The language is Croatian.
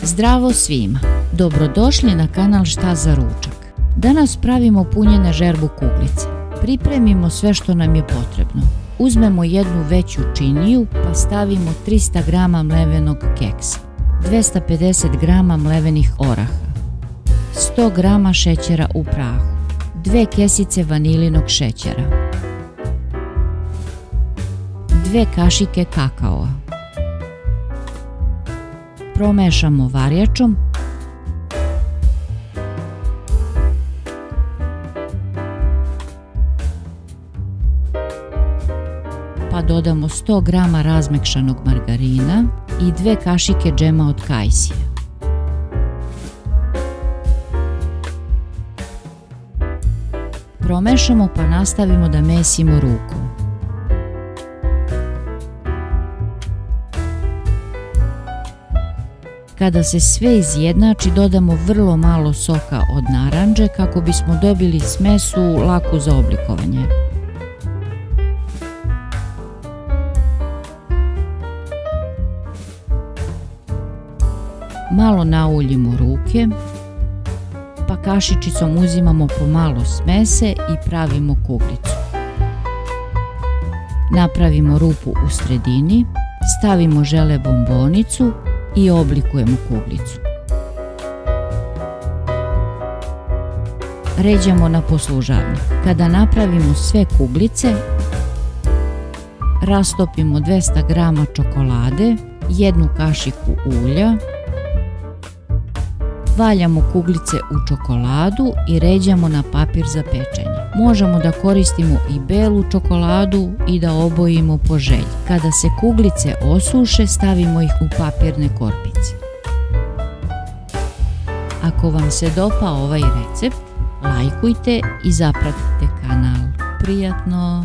Zdravo svima! Dobrodošli na kanal Šta za ručak. Danas pravimo punjene žerbu kuglice. Pripremimo sve što nam je potrebno. Uzmemo jednu veću činiju pa stavimo 300 g mlevenog keksa, 250 g mlevenih oraha, 100 g šećera u prahu, 2 kesice vanilinog šećera, 2 kašike kakaoa. Promešamo varjačom pa dodamo 100 g razmekšanog margarina i 2 kašike džema od kajsija. Promešamo pa nastavimo da mesimo rukom. Kada se sve izjednači, dodamo vrlo malo soka od narandže kako bismo dobili smesu laku za oblikovanje. Malo nauljimo ruke, pa kašičicom uzimamo pomalo smese i pravimo kuglicu. Napravimo rupu u sredini, stavimo žele bombonicu i oblikujemo kuglicu. Ređamo na poslužavnik. Kada napravimo sve kuglice, rastopimo 200 g čokolade, 1 kašiku ulja, valjamo kuglice u čokoladu i ređamo na papir za pečenje. Možemo da koristimo i belu čokoladu i da obojimo po želji. Kada se kuglice osuše, stavimo ih u papirne korpice. Ako vam se dopao ovaj recept, lajkujte i zapratite kanal. Prijatno!